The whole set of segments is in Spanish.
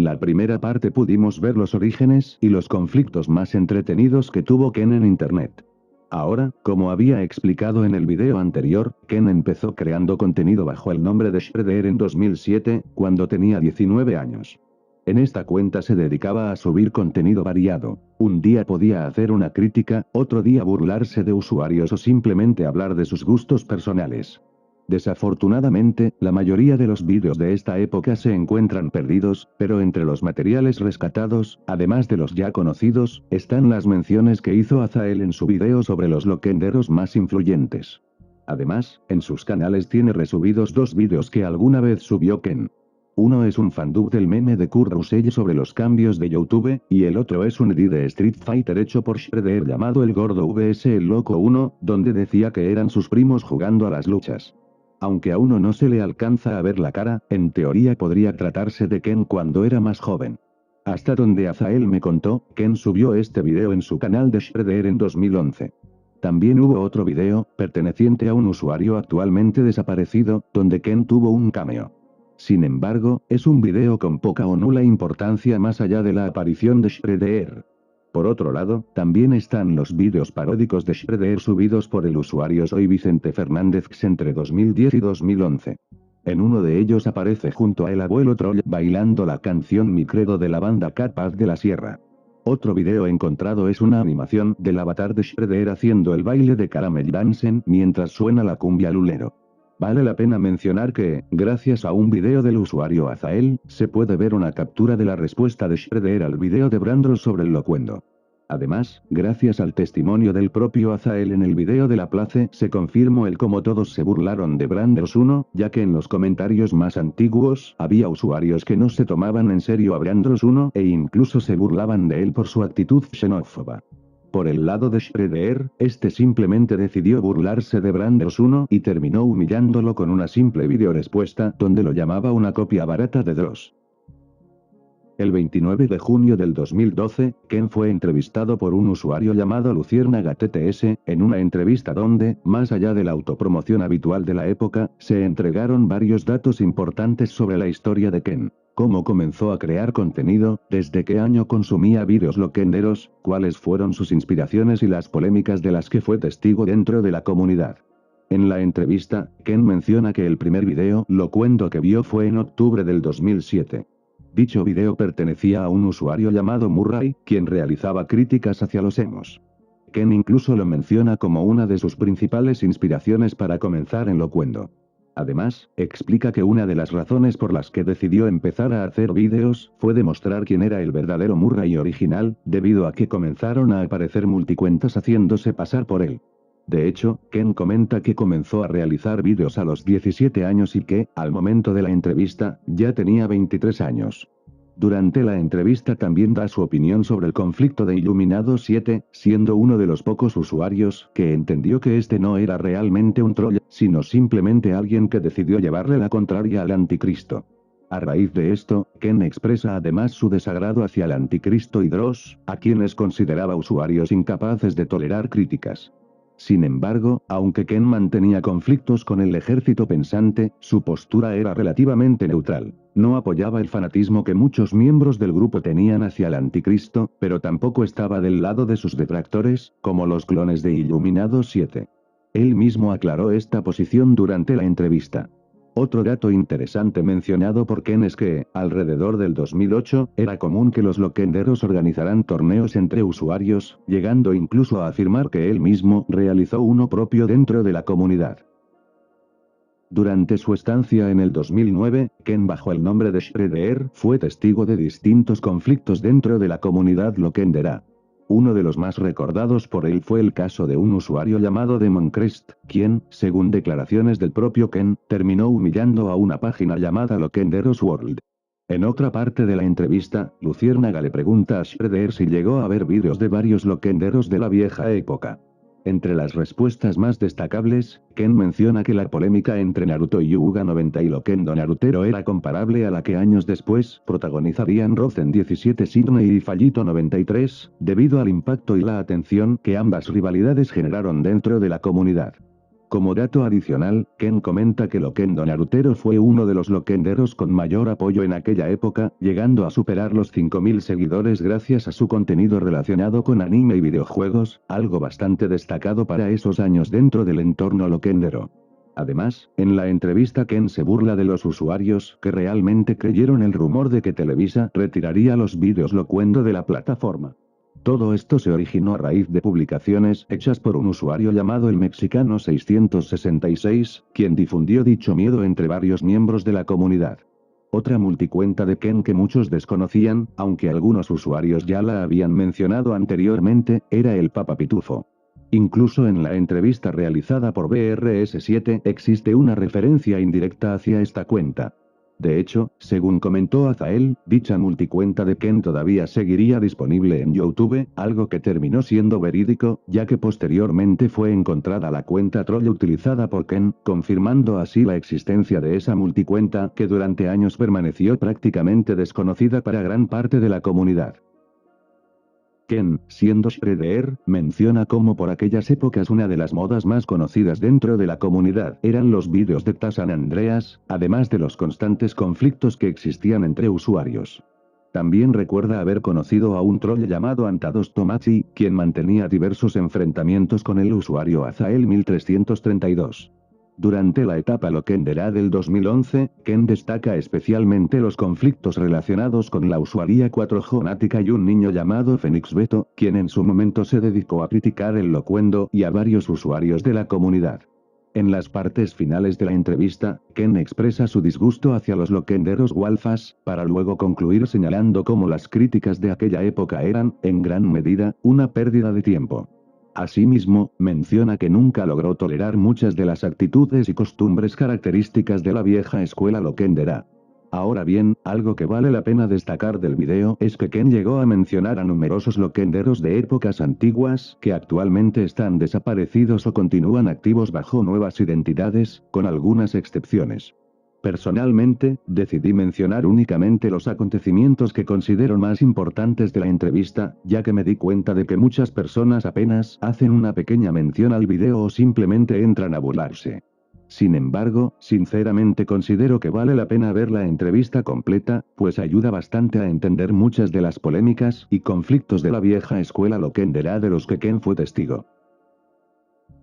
En la primera parte pudimos ver los orígenes y los conflictos más entretenidos que tuvo Ken en internet. Ahora, como había explicado en el video anterior, Ken empezó creando contenido bajo el nombre de Shredder en 2007, cuando tenía 19 años. En esta cuenta se dedicaba a subir contenido variado. Un día podía hacer una crítica, otro día burlarse de usuarios o simplemente hablar de sus gustos personales. Desafortunadamente, la mayoría de los vídeos de esta época se encuentran perdidos, pero entre los materiales rescatados, además de los ya conocidos, están las menciones que hizo Azael en su video sobre los loquenderos más influyentes. Además, en sus canales tiene resubidos dos vídeos que alguna vez subió Ken. Uno es un fandub del meme de Kurt Russell sobre los cambios de YouTube, y el otro es un edit de Street Fighter hecho por Shredder llamado El Gordo vs El Loco 1, donde decía que eran sus primos jugando a las luchas. Aunque a uno no se le alcanza a ver la cara, en teoría podría tratarse de Ken cuando era más joven. Hasta donde Azael me contó, Ken subió este video en su canal de Shredder en 2011. También hubo otro video, perteneciente a un usuario actualmente desaparecido, donde Ken tuvo un cameo. Sin embargo, es un video con poca o nula importancia más allá de la aparición de Shredder. Por otro lado, también están los vídeos paródicos de Shredder subidos por el usuario Soy Vicente Fernández entre 2010 y 2011. En uno de ellos aparece junto a el abuelo Troll bailando la canción Mi Credo de la banda Capaz de la Sierra. Otro video encontrado es una animación del avatar de Shredder haciendo el baile de Caramel Dancen mientras suena la cumbia lulero. Vale la pena mencionar que, gracias a un video del usuario Azael, se puede ver una captura de la respuesta de Shredder al video de Brandros sobre el locuendo. Además, gracias al testimonio del propio Azael en el video de la Place, se confirmó el cómo todos se burlaron de Brandros 1, ya que en los comentarios más antiguos, había usuarios que no se tomaban en serio a Brandros 1 e incluso se burlaban de él por su actitud xenófoba. Por el lado de Shredder, este simplemente decidió burlarse de Brandros 1 y terminó humillándolo con una simple videorespuesta donde lo llamaba una copia barata de Dross. El 29 de junio del 2012, Ken fue entrevistado por un usuario llamado Luciérnaga TTS, en una entrevista donde, más allá de la autopromoción habitual de la época, se entregaron varios datos importantes sobre la historia de Ken. Cómo comenzó a crear contenido, desde qué año consumía vídeos loquenderos, cuáles fueron sus inspiraciones y las polémicas de las que fue testigo dentro de la comunidad. En la entrevista, Ken menciona que el primer video locuendo que vio fue en octubre del 2007. Dicho video pertenecía a un usuario llamado Murray, quien realizaba críticas hacia los emos. Ken incluso lo menciona como una de sus principales inspiraciones para comenzar en locuendo. Además, explica que una de las razones por las que decidió empezar a hacer vídeos, fue demostrar quién era el verdadero Murray original, debido a que comenzaron a aparecer multicuentas haciéndose pasar por él. De hecho, Ken comenta que comenzó a realizar vídeos a los 17 años y que, al momento de la entrevista, ya tenía 23 años. Durante la entrevista también da su opinión sobre el conflicto de Iluminado 7, siendo uno de los pocos usuarios que entendió que este no era realmente un troll, sino simplemente alguien que decidió llevarle la contraria al anticristo. A raíz de esto, Ken expresa además su desagrado hacia el anticristo y Dross, a quienes consideraba usuarios incapaces de tolerar críticas. Sin embargo, aunque Ken mantenía conflictos con el ejército pensante, su postura era relativamente neutral. No apoyaba el fanatismo que muchos miembros del grupo tenían hacia el anticristo, pero tampoco estaba del lado de sus detractores, como los clones de Iluminado 7. Él mismo aclaró esta posición durante la entrevista. Otro dato interesante mencionado por Ken es que, alrededor del 2008, era común que los loquenderos organizaran torneos entre usuarios, llegando incluso a afirmar que él mismo realizó uno propio dentro de la comunidad. Durante su estancia en el 2009, Ken bajo el nombre de Shredder fue testigo de distintos conflictos dentro de la comunidad loquendera. Uno de los más recordados por él fue el caso de un usuario llamado Demoncrest, quien, según declaraciones del propio Ken, terminó humillando a una página llamada Loquenderos World. En otra parte de la entrevista, Luciérnaga le pregunta a Shredder si llegó a ver vídeos de varios loquenderos de la vieja época. Entre las respuestas más destacables, Ken menciona que la polémica entre Naruto y Yuga 90 y Loquendo Narutero era comparable a la que años después protagonizarían Rozen 17 Sydney y Fallito 93, debido al impacto y la atención que ambas rivalidades generaron dentro de la comunidad. Como dato adicional, Ken comenta que Loquendo Narutero fue uno de los loquenderos con mayor apoyo en aquella época, llegando a superar los 5.000 seguidores gracias a su contenido relacionado con anime y videojuegos, algo bastante destacado para esos años dentro del entorno loquendero. Además, en la entrevista Ken se burla de los usuarios que realmente creyeron el rumor de que Televisa retiraría los vídeos Loquendo de la plataforma. Todo esto se originó a raíz de publicaciones hechas por un usuario llamado el Mexicano 666, quien difundió dicho miedo entre varios miembros de la comunidad. Otra multicuenta de Ken que muchos desconocían, aunque algunos usuarios ya la habían mencionado anteriormente, era el Papa Pitufo. Incluso en la entrevista realizada por BRS7 existe una referencia indirecta hacia esta cuenta. De hecho, según comentó Azael, dicha multicuenta de Ken todavía seguiría disponible en YouTube, algo que terminó siendo verídico, ya que posteriormente fue encontrada la cuenta troll utilizada por Ken, confirmando así la existencia de esa multicuenta que durante años permaneció prácticamente desconocida para gran parte de la comunidad. Ken, siendo Shredder, menciona cómo por aquellas épocas una de las modas más conocidas dentro de la comunidad eran los vídeos de San Andreas, además de los constantes conflictos que existían entre usuarios. También recuerda haber conocido a un troll llamado Antados Tomachi, quien mantenía diversos enfrentamientos con el usuario Azael 1332. Durante la etapa loquendera del 2011, Ken destaca especialmente los conflictos relacionados con la usuaria 4Jonática y un niño llamado Phoenix Beto, quien en su momento se dedicó a criticar el loquendo y a varios usuarios de la comunidad. En las partes finales de la entrevista, Ken expresa su disgusto hacia los loquenderos Walfas, para luego concluir señalando cómo las críticas de aquella época eran, en gran medida, una pérdida de tiempo. Asimismo, menciona que nunca logró tolerar muchas de las actitudes y costumbres características de la vieja escuela loquendera. Ahora bien, algo que vale la pena destacar del video es que Ken llegó a mencionar a numerosos loquenderos de épocas antiguas que actualmente están desaparecidos o continúan activos bajo nuevas identidades, con algunas excepciones. Personalmente, decidí mencionar únicamente los acontecimientos que considero más importantes de la entrevista, ya que me di cuenta de que muchas personas apenas hacen una pequeña mención al video o simplemente entran a burlarse. Sin embargo, sinceramente considero que vale la pena ver la entrevista completa, pues ayuda bastante a entender muchas de las polémicas y conflictos de la vieja escuela loquendera de los que Ken fue testigo.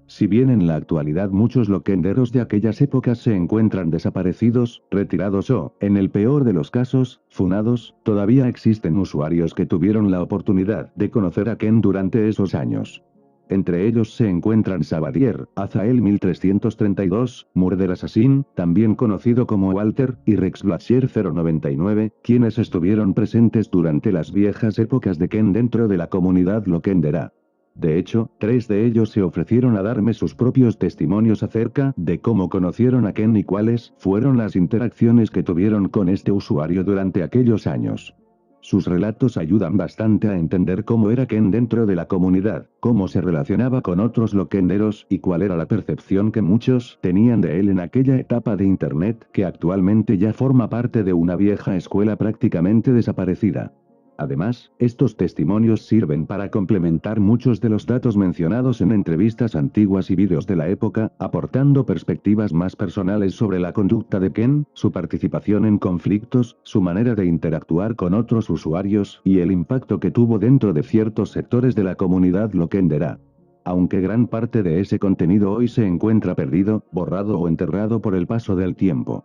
Si bien en la actualidad muchos loquenderos de aquellas épocas se encuentran desaparecidos, retirados o, en el peor de los casos, funados, todavía existen usuarios que tuvieron la oportunidad de conocer a Ken durante esos años. Entre ellos se encuentran Sabadier, Azael 1332, Murder Assassin, también conocido como Walter, y Rex Blasher 099, quienes estuvieron presentes durante las viejas épocas de Ken dentro de la comunidad loquendera. De hecho, 3 de ellos se ofrecieron a darme sus propios testimonios acerca de cómo conocieron a Ken y cuáles fueron las interacciones que tuvieron con este usuario durante aquellos años. Sus relatos ayudan bastante a entender cómo era Ken dentro de la comunidad, cómo se relacionaba con otros loquenderos y cuál era la percepción que muchos tenían de él en aquella etapa de Internet que actualmente ya forma parte de una vieja escuela prácticamente desaparecida. Además, estos testimonios sirven para complementar muchos de los datos mencionados en entrevistas antiguas y vídeos de la época, aportando perspectivas más personales sobre la conducta de Ken, su participación en conflictos, su manera de interactuar con otros usuarios y el impacto que tuvo dentro de ciertos sectores de la comunidad loquendera. Aunque gran parte de ese contenido hoy se encuentra perdido, borrado o enterrado por el paso del tiempo.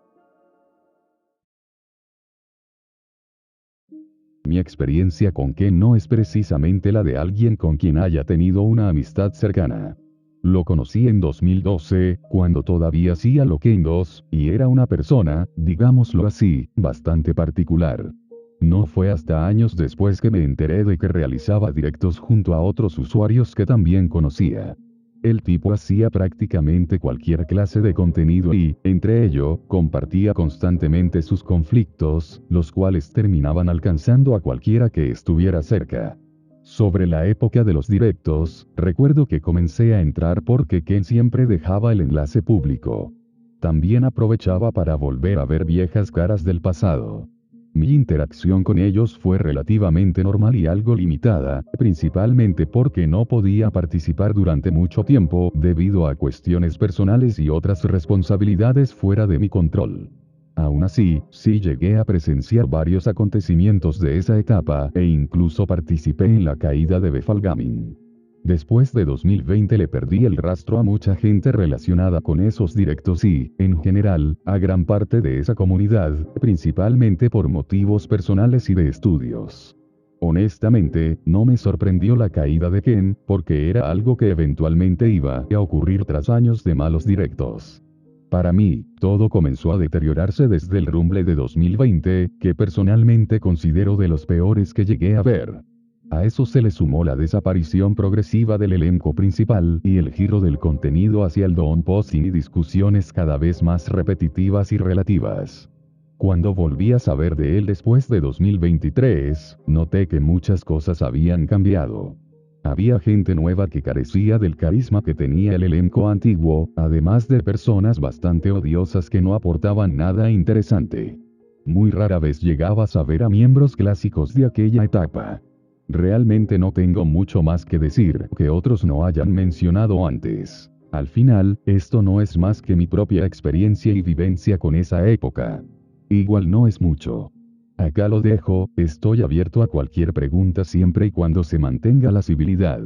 Mi experiencia con Ken no es precisamente la de alguien con quien haya tenido una amistad cercana. Lo conocí en 2012, cuando todavía hacía loquendos, y era una persona, digámoslo así, bastante particular. No fue hasta años después que me enteré de que realizaba directos junto a otros usuarios que también conocía. El tipo hacía prácticamente cualquier clase de contenido y, entre ello, compartía constantemente sus conflictos, los cuales terminaban alcanzando a cualquiera que estuviera cerca. Sobre la época de los directos, recuerdo que comencé a entrar porque Ken siempre dejaba el enlace público. También aprovechaba para volver a ver viejas caras del pasado. Mi interacción con ellos fue relativamente normal y algo limitada, principalmente porque no podía participar durante mucho tiempo debido a cuestiones personales y otras responsabilidades fuera de mi control. Aún así, sí llegué a presenciar varios acontecimientos de esa etapa e incluso participé en la caída de Befalgamin. Después de 2020 le perdí el rastro a mucha gente relacionada con esos directos y, en general, a gran parte de esa comunidad, principalmente por motivos personales y de estudios. Honestamente, no me sorprendió la caída de Ken, porque era algo que eventualmente iba a ocurrir tras años de malos directos. Para mí, todo comenzó a deteriorarse desde el Rumble de 2020, que personalmente considero de los peores que llegué a ver. A eso se le sumó la desaparición progresiva del elenco principal y el giro del contenido hacia el downposting y discusiones cada vez más repetitivas y relativas. Cuando volví a saber de él después de 2023, noté que muchas cosas habían cambiado. Había gente nueva que carecía del carisma que tenía el elenco antiguo, además de personas bastante odiosas que no aportaban nada interesante. Muy rara vez llegabas a ver a miembros clásicos de aquella etapa. Realmente no tengo mucho más que decir que otros no hayan mencionado antes. Al final, esto no es más que mi propia experiencia y vivencia con esa época. Igual no es mucho. Acá lo dejo, estoy abierto a cualquier pregunta siempre y cuando se mantenga la civilidad.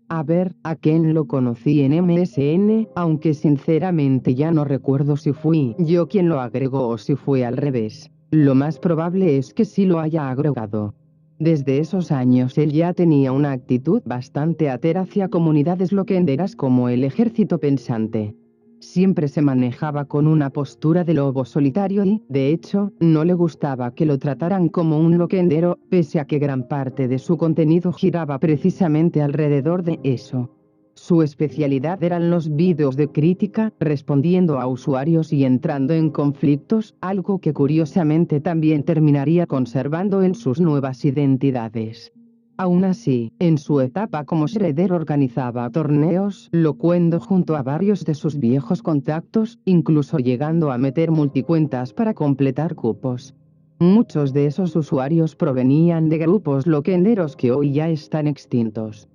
A ver, a Ken lo conocí en MSN, aunque sinceramente ya no recuerdo si fui yo quien lo agregó o si fue al revés. Lo más probable es que sí lo haya agregado. Desde esos años él ya tenía una actitud bastante atera hacia comunidades loquenderas como el Ejército Pensante. Siempre se manejaba con una postura de lobo solitario y, de hecho, no le gustaba que lo trataran como un loquendero, pese a que gran parte de su contenido giraba precisamente alrededor de eso. Su especialidad eran los vídeos de crítica, respondiendo a usuarios y entrando en conflictos, algo que curiosamente también terminaría conservando en sus nuevas identidades. Aún así, en su etapa como Shredder organizaba torneos locuendo junto a varios de sus viejos contactos, incluso llegando a meter multicuentas para completar cupos. Muchos de esos usuarios provenían de grupos loquenderos que hoy ya están extintos.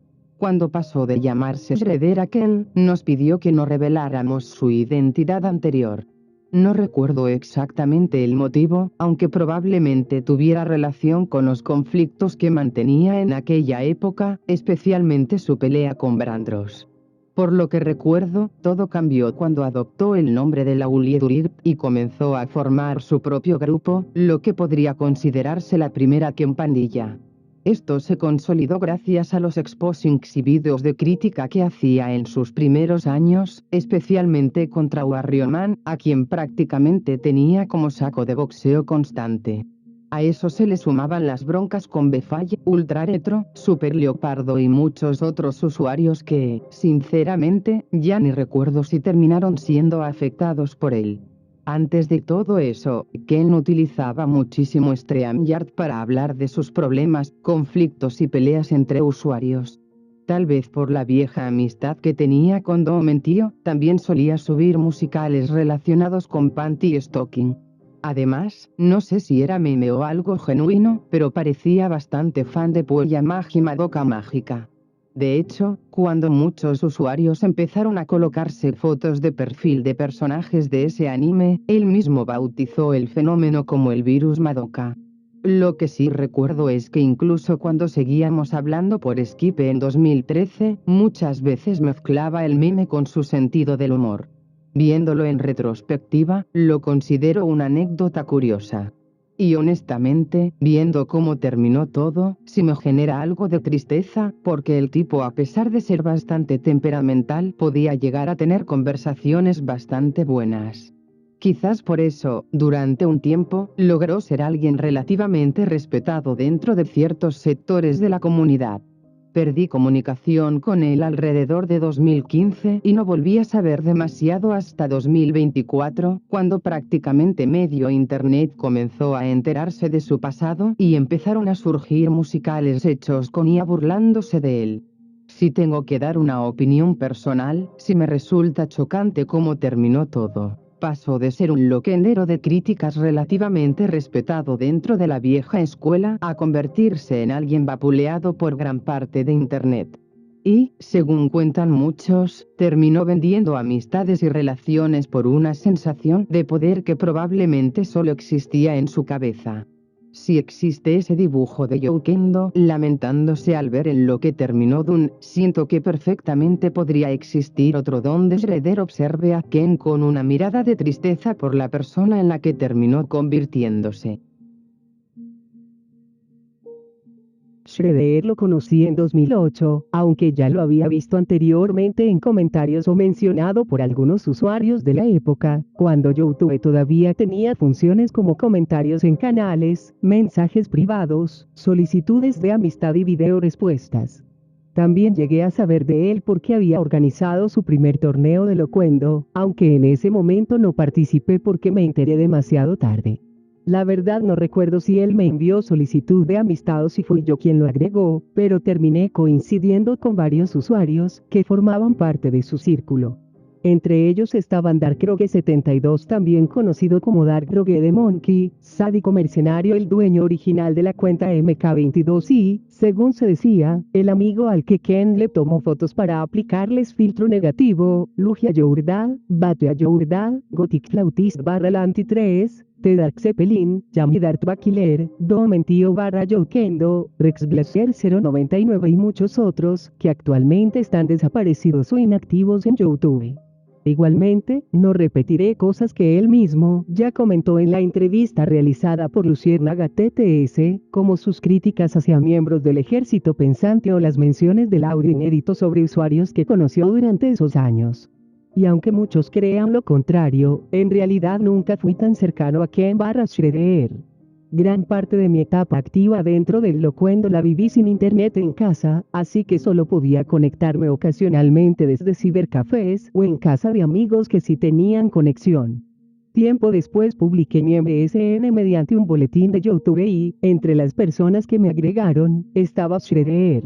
Cuando pasó de llamarse Shredder a Ken, nos pidió que no reveláramos su identidad anterior. No recuerdo exactamente el motivo, aunque probablemente tuviera relación con los conflictos que mantenía en aquella época, especialmente su pelea con Brandros. Por lo que recuerdo, todo cambió cuando adoptó el nombre de Lauliedurip y comenzó a formar su propio grupo, lo que podría considerarse la primera Ken pandilla. Esto se consolidó gracias a los exposings y vídeos de crítica que hacía en sus primeros años, especialmente contra Warrior Man, a quien prácticamente tenía como saco de boxeo constante. A eso se le sumaban las broncas con Befalle, Ultra Retro, Super Leopardo y muchos otros usuarios que, sinceramente, ya ni recuerdo si terminaron siendo afectados por él. Antes de todo eso, Ken utilizaba muchísimo StreamYard para hablar de sus problemas, conflictos y peleas entre usuarios. Tal vez por la vieja amistad que tenía con Domentio, también solía subir musicales relacionados con Panty Stocking. Además, no sé si era meme o algo genuino, pero parecía bastante fan de Puella Magi Madoka Mágica. De hecho, cuando muchos usuarios empezaron a colocarse fotos de perfil de personajes de ese anime, él mismo bautizó el fenómeno como el virus Madoka. Lo que sí recuerdo es que incluso cuando seguíamos hablando por Skype en 2013, muchas veces mezclaba el meme con su sentido del humor. Viéndolo en retrospectiva, lo considero una anécdota curiosa. Y honestamente, viendo cómo terminó todo, sí me genera algo de tristeza, porque el tipo, a pesar de ser bastante temperamental, podía llegar a tener conversaciones bastante buenas. Quizás por eso, durante un tiempo, logró ser alguien relativamente respetado dentro de ciertos sectores de la comunidad. Perdí comunicación con él alrededor de 2015 y no volví a saber demasiado hasta 2024, cuando prácticamente medio internet comenzó a enterarse de su pasado y empezaron a surgir musicales hechos con IA burlándose de él. Si tengo que dar una opinión personal, sí me resulta chocante cómo terminó todo. pasó de ser un loquendero de críticas relativamente respetado dentro de la vieja escuela a convertirse en alguien vapuleado por gran parte de Internet. Y, según cuentan muchos, terminó vendiendo amistades y relaciones por una sensación de poder que probablemente solo existía en su cabeza. Si existe ese dibujo de Youkendo lamentándose al ver en lo que terminó Dun, siento que perfectamente podría existir otro donde Shredder observe a Ken con una mirada de tristeza por la persona en la que terminó convirtiéndose. Shredder lo conocí en 2008, aunque ya lo había visto anteriormente en comentarios o mencionado por algunos usuarios de la época, cuando YouTube todavía tenía funciones como comentarios en canales, mensajes privados, solicitudes de amistad y video respuestas. También llegué a saber de él porque había organizado su primer torneo de Loquendo, aunque en ese momento no participé porque me enteré demasiado tarde. La verdad no recuerdo si él me envió solicitud de amistad o si fui yo quien lo agregó, pero terminé coincidiendo con varios usuarios que formaban parte de su círculo. Entre ellos estaban Darkrogue72, también conocido como Darkrogue the Monkey, sádico mercenario, el dueño original de la cuenta MK22 y, según se decía, el amigo al que Ken le tomó fotos para aplicarles filtro negativo, Lugia Yourdal, Batea Yourdal, Gothic Flautist Lanti 3, The Dark Zeppelin, Yami Darth Killer, Domentio Youkendo, Rex Blazer 099 y muchos otros, que actualmente están desaparecidos o inactivos en YouTube. Igualmente, no repetiré cosas que él mismo ya comentó en la entrevista realizada por Luciérnaga TTS, como sus críticas hacia miembros del ejército pensante o las menciones del audio inédito sobre usuarios que conoció durante esos años. Y aunque muchos crean lo contrario, en realidad nunca fui tan cercano a Ken Shredder. Gran parte de mi etapa activa dentro del Loquendo la viví sin internet en casa, así que solo podía conectarme ocasionalmente desde cibercafés o en casa de amigos que sí tenían conexión. Tiempo después publiqué mi MSN mediante un boletín de YouTube y, entre las personas que me agregaron, estaba Shredder.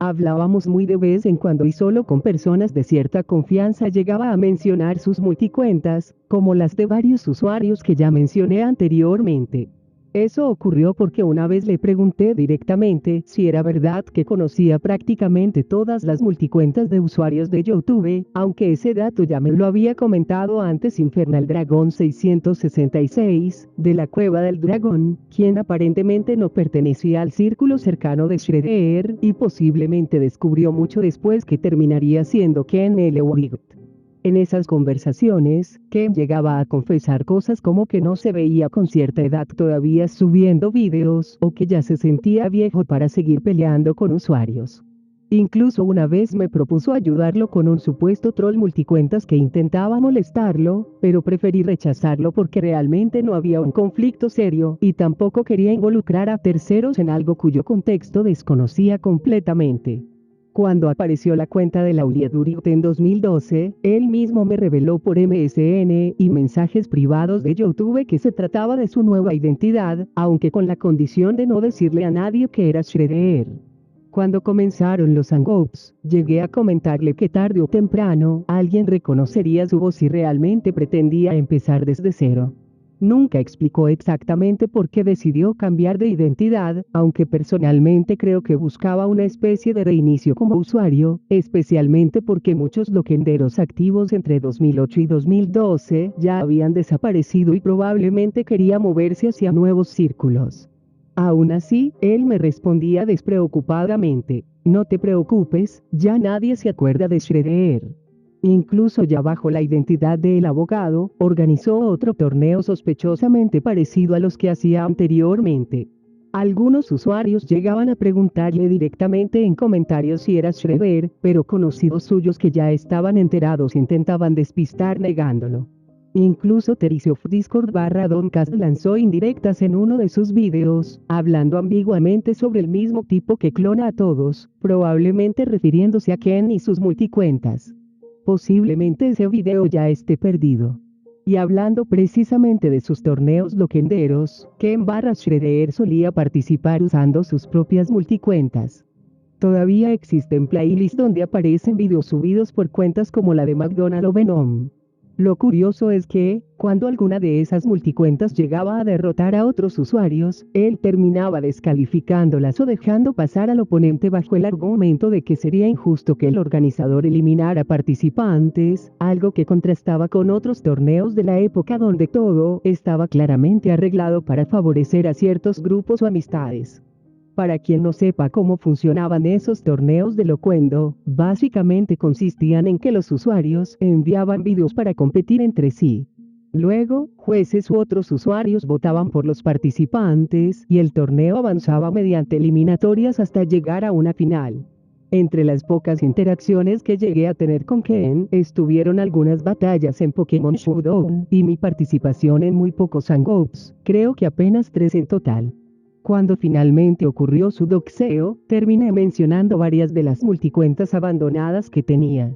Hablábamos muy de vez en cuando y solo con personas de cierta confianza llegaba a mencionar sus multicuentas, como las de varios usuarios que ya mencioné anteriormente. Eso ocurrió porque una vez le pregunté directamente si era verdad que conocía prácticamente todas las multicuentas de usuarios de YouTube, aunque ese dato ya me lo había comentado antes Infernal Dragon 666, de la Cueva del Dragón, quien aparentemente no pertenecía al círculo cercano de Shredder, y posiblemente descubrió mucho después que terminaría siendo Ken L. Wiggett. En esas conversaciones, Ken llegaba a confesar cosas como que no se veía con cierta edad todavía subiendo videos, o que ya se sentía viejo para seguir peleando con usuarios. Incluso una vez me propuso ayudarlo con un supuesto troll multicuentas que intentaba molestarlo, pero preferí rechazarlo porque realmente no había un conflicto serio, y tampoco quería involucrar a terceros en algo cuyo contexto desconocía completamente. Cuando apareció la cuenta de Lauliet Duriut en 2012, él mismo me reveló por MSN y mensajes privados de YouTube que se trataba de su nueva identidad, aunque con la condición de no decirle a nadie que era Shredder. Cuando comenzaron los hangouts, llegué a comentarle que tarde o temprano alguien reconocería su voz si realmente pretendía empezar desde cero. Nunca explicó exactamente por qué decidió cambiar de identidad, aunque personalmente creo que buscaba una especie de reinicio como usuario, especialmente porque muchos loquenderos activos entre 2008 y 2012 ya habían desaparecido y probablemente quería moverse hacia nuevos círculos. Aún así, él me respondía despreocupadamente: no te preocupes, ya nadie se acuerda de Shredder. Incluso ya bajo la identidad de El Abogado, organizó otro torneo sospechosamente parecido a los que hacía anteriormente. Algunos usuarios llegaban a preguntarle directamente en comentarios si era Shredder, pero conocidos suyos que ya estaban enterados intentaban despistar negándolo. Incluso Terry of Discord /Doncast lanzó indirectas en uno de sus videos, hablando ambiguamente sobre el mismo tipo que clona a todos, probablemente refiriéndose a Ken y sus multicuentas. Posiblemente ese video ya esté perdido. Y hablando precisamente de sus torneos loquenderos, Ken Shredder solía participar usando sus propias multicuentas. Todavía existen playlists donde aparecen videos subidos por cuentas como la de McDonald o Venom. Lo curioso es que, cuando alguna de esas multicuentas llegaba a derrotar a otros usuarios, él terminaba descalificándolas o dejando pasar al oponente bajo el argumento de que sería injusto que el organizador eliminara participantes, algo que contrastaba con otros torneos de la época donde todo estaba claramente arreglado para favorecer a ciertos grupos o amistades. Para quien no sepa cómo funcionaban esos torneos de Loquendo, básicamente consistían en que los usuarios enviaban vídeos para competir entre sí. Luego, jueces u otros usuarios votaban por los participantes y el torneo avanzaba mediante eliminatorias hasta llegar a una final. Entre las pocas interacciones que llegué a tener con Ken, estuvieron algunas batallas en Pokémon Showdown y mi participación en muy pocos Hangouts, creo que apenas 3 en total. Cuando finalmente ocurrió su doxeo, terminé mencionando varias de las multicuentas abandonadas que tenía.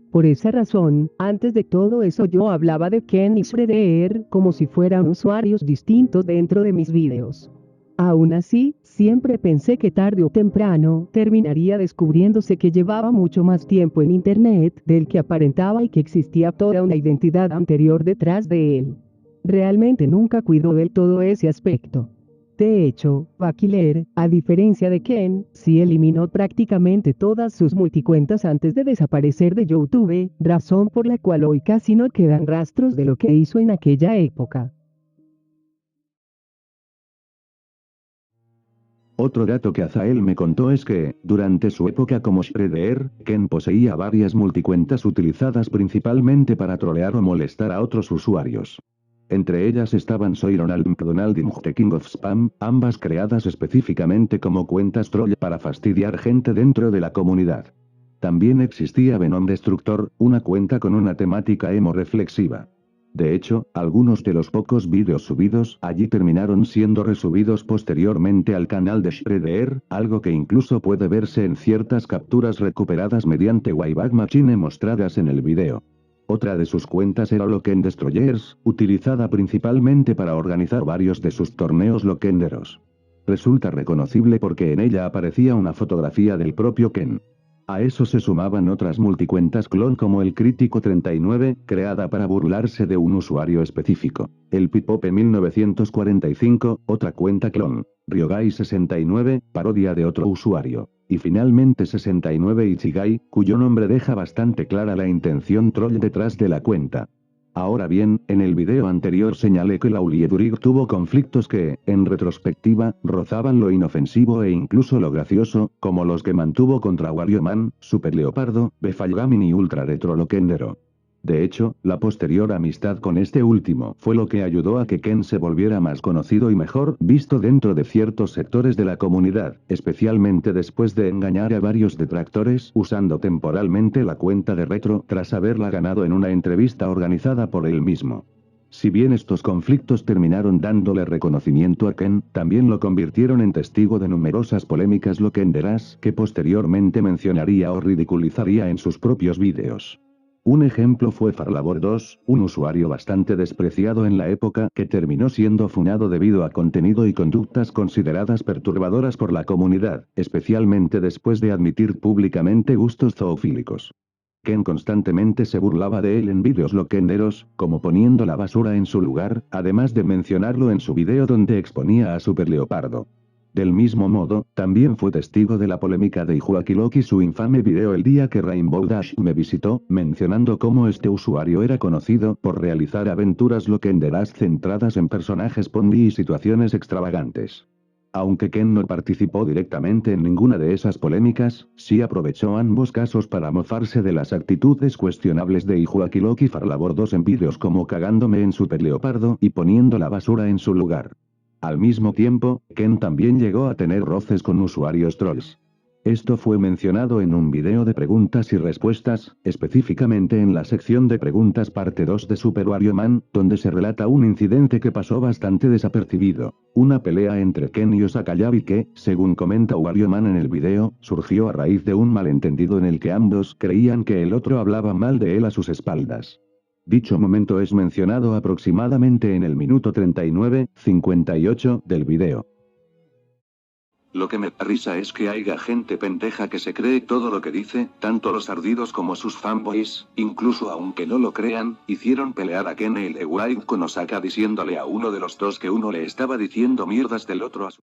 Por esa razón, antes de todo eso yo hablaba de Ken y Shredder como si fueran usuarios distintos dentro de mis videos. Aún así, siempre pensé que tarde o temprano terminaría descubriéndose que llevaba mucho más tiempo en internet del que aparentaba y que existía toda una identidad anterior detrás de él. Realmente nunca cuidó del todo ese aspecto. De hecho, Bakiller, a diferencia de Ken, sí eliminó prácticamente todas sus multicuentas antes de desaparecer de YouTube, razón por la cual hoy casi no quedan rastros de lo que hizo en aquella época. Otro dato que Azael me contó es que, durante su época como Shredder, Ken poseía varias multicuentas utilizadas principalmente para trolear o molestar a otros usuarios. Entre ellas estaban Soy Ronald McDonald y The King of Spam, ambas creadas específicamente como cuentas troll para fastidiar gente dentro de la comunidad. También existía Venom Destructor, una cuenta con una temática emo reflexiva. De hecho, algunos de los pocos vídeos subidos allí terminaron siendo resubidos posteriormente al canal de Shredder, algo que incluso puede verse en ciertas capturas recuperadas mediante Wayback Machine mostradas en el video. Otra de sus cuentas era Loken Destroyers, utilizada principalmente para organizar varios de sus torneos lokenderos. Resulta reconocible porque en ella aparecía una fotografía del propio Ken. A eso se sumaban otras multicuentas clon como el Crítico 39, creada para burlarse de un usuario específico, el Pipope 1945, otra cuenta clon, Ryogai 69, parodia de otro usuario, y finalmente 69 Ichigai, cuyo nombre deja bastante clara la intención troll detrás de la cuenta. Ahora bien, en el video anterior señalé que Lauliedurrig tuvo conflictos que, en retrospectiva, rozaban lo inofensivo e incluso lo gracioso, como los que mantuvo contra Wario Man, Super Leopardo, Befalgamin y Ultra Retro Loquendero. De hecho, la posterior amistad con este último fue lo que ayudó a que Ken se volviera más conocido y mejor visto dentro de ciertos sectores de la comunidad, especialmente después de engañar a varios detractores usando temporalmente la cuenta de Retro tras haberla ganado en una entrevista organizada por él mismo. Si bien estos conflictos terminaron dándole reconocimiento a Ken, también lo convirtieron en testigo de numerosas polémicas loquenderas que posteriormente mencionaría o ridiculizaría en sus propios vídeos. Un ejemplo fue Farlabor 2, un usuario bastante despreciado en la época que terminó siendo funado debido a contenido y conductas consideradas perturbadoras por la comunidad, especialmente después de admitir públicamente gustos zoofílicos. Ken constantemente se burlaba de él en vídeos loquenderos, como poniendo la basura en su lugar, además de mencionarlo en su video donde exponía a Super Leopardo. Del mismo modo, también fue testigo de la polémica de Ihuakiloki su infame video el día que Rainbow Dash me visitó, mencionando cómo este usuario era conocido por realizar aventuras loquenderas centradas en personajes Pondy y situaciones extravagantes. Aunque Ken no participó directamente en ninguna de esas polémicas, sí aprovechó ambos casos para mofarse de las actitudes cuestionables de Ihuakiloki Farlabor 2 en vídeos como cagándome en Super Leopardo y poniendo la basura en su lugar. Al mismo tiempo, Ken también llegó a tener roces con usuarios trolls. Esto fue mencionado en un video de preguntas y respuestas, específicamente en la sección de preguntas parte 2 de Super Wario Man, donde se relata un incidente que pasó bastante desapercibido, una pelea entre Ken y Osakayabi que, según comenta Wario Man en el video, surgió a raíz de un malentendido en el que ambos creían que el otro hablaba mal de él a sus espaldas. Dicho momento es mencionado aproximadamente en el minuto 39:58 del video. Lo que me da risa es que haya gente pendeja que se cree todo lo que dice, tanto los ardidos como sus fanboys, incluso aunque no lo crean, hicieron pelear a Ken L. White con Osaka diciéndole a uno de los dos que uno le estaba diciendo mierdas del otro a su...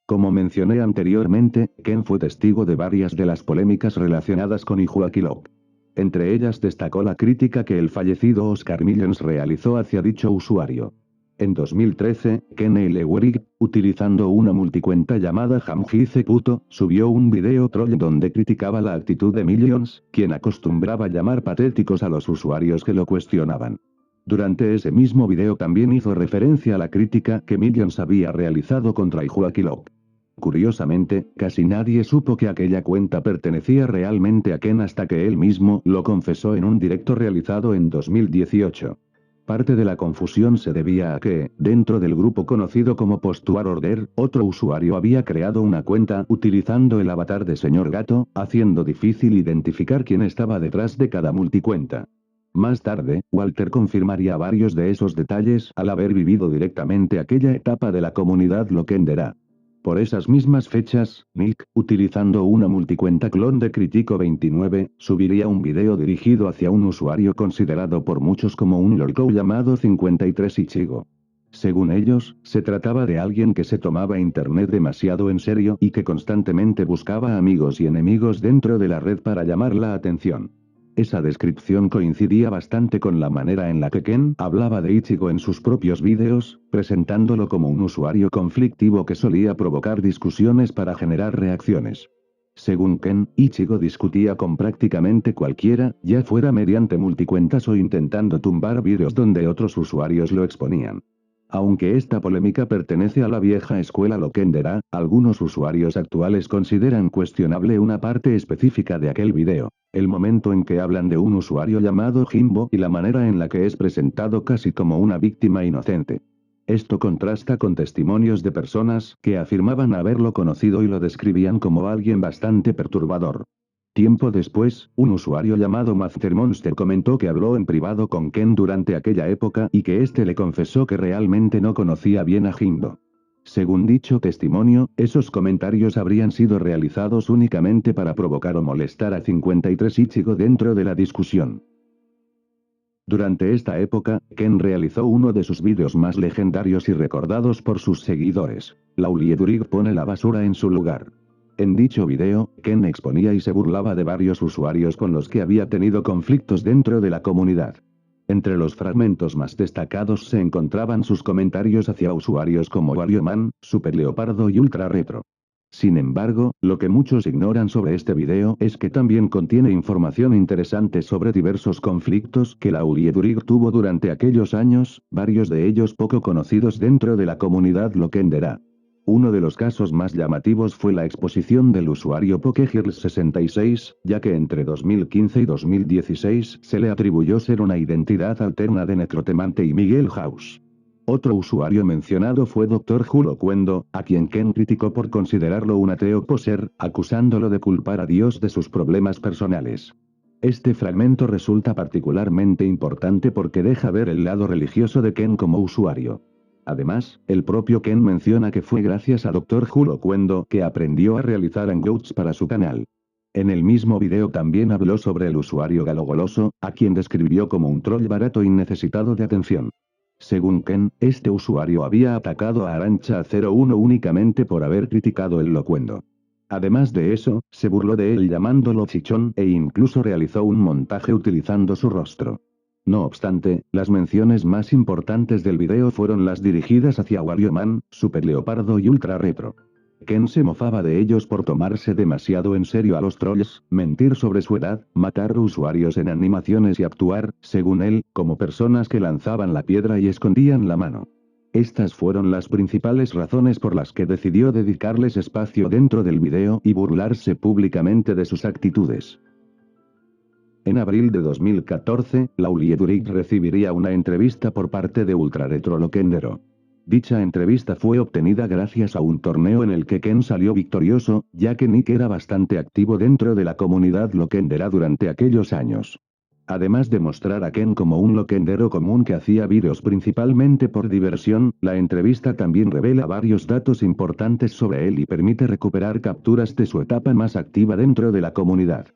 Como mencioné anteriormente, Ken fue testigo de varias de las polémicas relacionadas con Ihuakilok. Entre ellas destacó la crítica que el fallecido Oscar Millions realizó hacia dicho usuario. En 2013, Ken L. White, utilizando una multicuenta llamada Hamjice Puto, subió un video troll donde criticaba la actitud de Millions, quien acostumbraba llamar patéticos a los usuarios que lo cuestionaban. Durante ese mismo video también hizo referencia a la crítica que Millions había realizado contra Ihuakilok. Curiosamente, casi nadie supo que aquella cuenta pertenecía realmente a Ken hasta que él mismo lo confesó en un directo realizado en 2018. Parte de la confusión se debía a que, dentro del grupo conocido como Postuar Order, otro usuario había creado una cuenta utilizando el avatar de Señor Gato, haciendo difícil identificar quién estaba detrás de cada multicuenta. Más tarde, Walter confirmaría varios de esos detalles al haber vivido directamente aquella etapa de la comunidad Lokendera. Por esas mismas fechas, Nick, utilizando una multicuenta clon de Critico29, subiría un video dirigido hacia un usuario considerado por muchos como un lolco llamado 53 Ichigo. Según ellos, se trataba de alguien que se tomaba internet demasiado en serio y que constantemente buscaba amigos y enemigos dentro de la red para llamar la atención. Esa descripción coincidía bastante con la manera en la que Ken hablaba de Ichigo en sus propios vídeos, presentándolo como un usuario conflictivo que solía provocar discusiones para generar reacciones. Según Ken, Ichigo discutía con prácticamente cualquiera, ya fuera mediante multicuentas o intentando tumbar vídeos donde otros usuarios lo exponían. Aunque esta polémica pertenece a la vieja escuela Lokendera, algunos usuarios actuales consideran cuestionable una parte específica de aquel video. El momento en que hablan de un usuario llamado Jimbo y la manera en la que es presentado casi como una víctima inocente. Esto contrasta con testimonios de personas que afirmaban haberlo conocido y lo describían como alguien bastante perturbador. Tiempo después, un usuario llamado Master Monster comentó que habló en privado con Ken durante aquella época y que este le confesó que realmente no conocía bien a Jimbo. Según dicho testimonio, esos comentarios habrían sido realizados únicamente para provocar o molestar a 53 Ichigo dentro de la discusión. Durante esta época, Ken realizó uno de sus vídeos más legendarios y recordados por sus seguidores. Lauliedurig pone la basura en su lugar. En dicho video, Ken exponía y se burlaba de varios usuarios con los que había tenido conflictos dentro de la comunidad. Entre los fragmentos más destacados se encontraban sus comentarios hacia usuarios como WarioMan, Super Leopardo y Ultra Retro. Sin embargo, lo que muchos ignoran sobre este video es que también contiene información interesante sobre diversos conflictos que Lauliedurig tuvo durante aquellos años, varios de ellos poco conocidos dentro de la comunidad Lokendera. Uno de los casos más llamativos fue la exposición del usuario PokeGirls66, ya que entre 2015 y 2016 se le atribuyó ser una identidad alterna de Necrotemante y Miguel House. Otro usuario mencionado fue Dr. Julocuendo, a quien Ken criticó por considerarlo un ateo poser, acusándolo de culpar a Dios de sus problemas personales. Este fragmento resulta particularmente importante porque deja ver el lado religioso de Ken como usuario. Además, el propio Ken menciona que fue gracias a Dr. Julocuendo que aprendió a realizar hangouts para su canal. En el mismo video también habló sobre el usuario Galogoloso, a quien describió como un troll barato y necesitado de atención. Según Ken, este usuario había atacado a Arancha01 únicamente por haber criticado el locuendo. Además de eso, se burló de él llamándolo chichón e incluso realizó un montaje utilizando su rostro. No obstante, las menciones más importantes del video fueron las dirigidas hacia WarioMan, Super Leopardo y Ultra Retro. Ken se mofaba de ellos por tomarse demasiado en serio a los trolls, mentir sobre su edad, matar usuarios en animaciones y actuar, según él, como personas que lanzaban la piedra y escondían la mano. Estas fueron las principales razones por las que decidió dedicarles espacio dentro del video y burlarse públicamente de sus actitudes. En abril de 2014, Lauliedurig recibiría una entrevista por parte de Ultra Retro Lokendero. Dicha entrevista fue obtenida gracias a un torneo en el que Ken salió victorioso, ya que Nick era bastante activo dentro de la comunidad Lokendera durante aquellos años. Además de mostrar a Ken como un loquendero común que hacía vídeos principalmente por diversión, la entrevista también revela varios datos importantes sobre él y permite recuperar capturas de su etapa más activa dentro de la comunidad.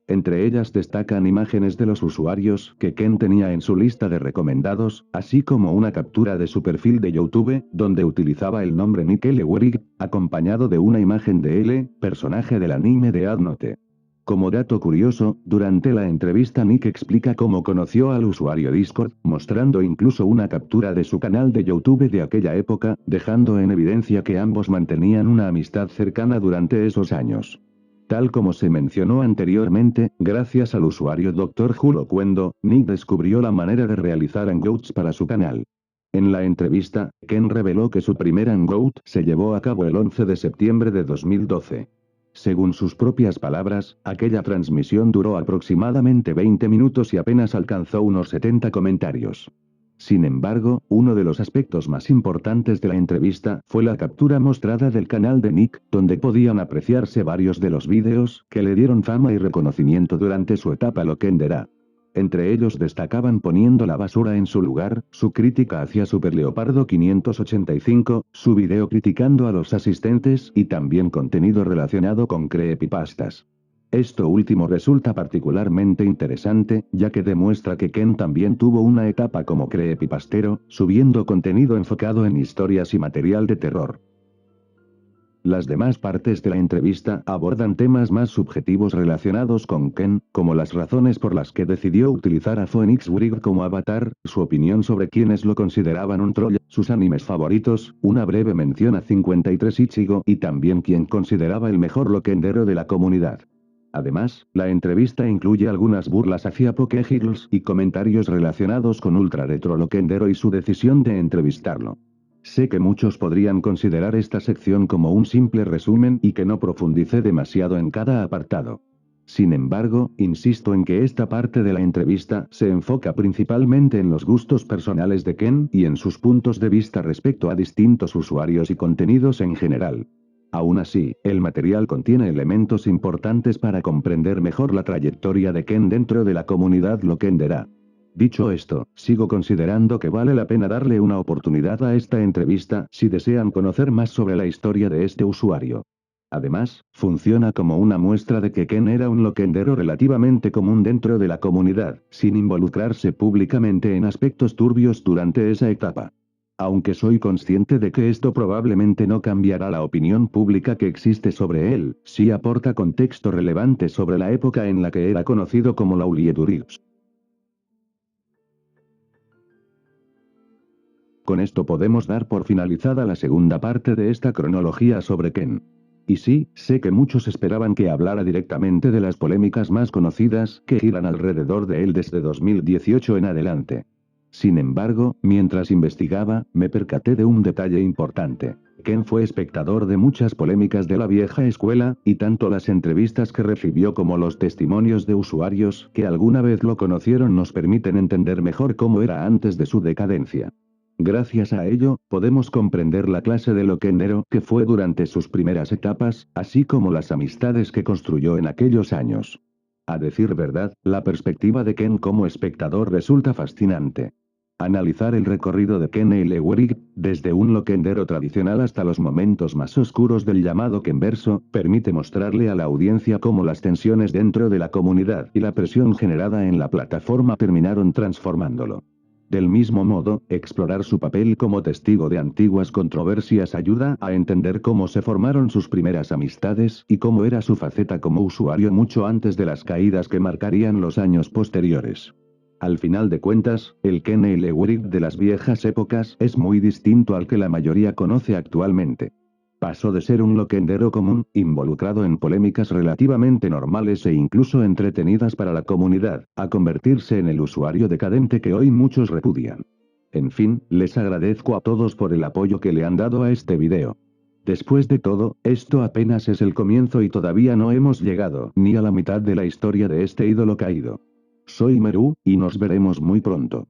Entre ellas destacan imágenes de los usuarios que Ken tenía en su lista de recomendados, así como una captura de su perfil de YouTube, donde utilizaba el nombre Nick L. Werig, acompañado de una imagen de L, personaje del anime de Death Note. Como dato curioso, durante la entrevista Nick explica cómo conoció al usuario Discord, mostrando incluso una captura de su canal de YouTube de aquella época, dejando en evidencia que ambos mantenían una amistad cercana durante esos años. Tal como se mencionó anteriormente, gracias al usuario Dr. Julo Cuendo, Nick descubrió la manera de realizar hangouts para su canal. En la entrevista, Ken reveló que su primer hangout se llevó a cabo el 11 de septiembre de 2012. Según sus propias palabras, aquella transmisión duró aproximadamente 20 minutos y apenas alcanzó unos 70 comentarios. Sin embargo, uno de los aspectos más importantes de la entrevista fue la captura mostrada del canal de Nick, donde podían apreciarse varios de los vídeos que le dieron fama y reconocimiento durante su etapa loquendera. Entre ellos destacaban poniendo la basura en su lugar, su crítica hacia Super Leopardo 585, su video criticando a los asistentes y también contenido relacionado con creepypastas. Esto último resulta particularmente interesante, ya que demuestra que Ken también tuvo una etapa como creepypastero, subiendo contenido enfocado en historias y material de terror. Las demás partes de la entrevista abordan temas más subjetivos relacionados con Ken, como las razones por las que decidió utilizar a Phoenix Wright como avatar, su opinión sobre quienes lo consideraban un troll, sus animes favoritos, una breve mención a 53 Ichigo y también quien consideraba el mejor loquendero de la comunidad. Además, la entrevista incluye algunas burlas hacia Pokehills y comentarios relacionados con Ultra Retro Loquendero y su decisión de entrevistarlo. Sé que muchos podrían considerar esta sección como un simple resumen y que no profundice demasiado en cada apartado. Sin embargo, insisto en que esta parte de la entrevista se enfoca principalmente en los gustos personales de Ken y en sus puntos de vista respecto a distintos usuarios y contenidos en general. Aún así, el material contiene elementos importantes para comprender mejor la trayectoria de Ken dentro de la comunidad loquendera. Dicho esto, sigo considerando que vale la pena darle una oportunidad a esta entrevista si desean conocer más sobre la historia de este usuario. Además, funciona como una muestra de que Ken era un loquendero relativamente común dentro de la comunidad, sin involucrarse públicamente en aspectos turbios durante esa etapa. Aunque soy consciente de que esto probablemente no cambiará la opinión pública que existe sobre él, sí aporta contexto relevante sobre la época en la que era conocido como Lauliedurix. Con esto podemos dar por finalizada la segunda parte de esta cronología sobre Ken. Y sí, sé que muchos esperaban que hablara directamente de las polémicas más conocidas que giran alrededor de él desde 2018 en adelante. Sin embargo, mientras investigaba, me percaté de un detalle importante. Ken fue espectador de muchas polémicas de la vieja escuela, y tanto las entrevistas que recibió como los testimonios de usuarios que alguna vez lo conocieron nos permiten entender mejor cómo era antes de su decadencia. Gracias a ello, podemos comprender la clase de loquendero que fue durante sus primeras etapas, así como las amistades que construyó en aquellos años. A decir verdad, la perspectiva de Ken como espectador resulta fascinante. Analizar el recorrido de Ken L. Werig, desde un loquendero tradicional hasta los momentos más oscuros del llamado Kenverso, permite mostrarle a la audiencia cómo las tensiones dentro de la comunidad y la presión generada en la plataforma terminaron transformándolo. Del mismo modo, explorar su papel como testigo de antiguas controversias ayuda a entender cómo se formaron sus primeras amistades y cómo era su faceta como usuario mucho antes de las caídas que marcarían los años posteriores. Al final de cuentas, el Ken L. Werig de las viejas épocas es muy distinto al que la mayoría conoce actualmente. Pasó de ser un loquendero común, involucrado en polémicas relativamente normales e incluso entretenidas para la comunidad, a convertirse en el usuario decadente que hoy muchos repudian. En fin, les agradezco a todos por el apoyo que le han dado a este video. Después de todo, esto apenas es el comienzo y todavía no hemos llegado ni a la mitad de la historia de este ídolo caído. Soy Meru, y nos veremos muy pronto.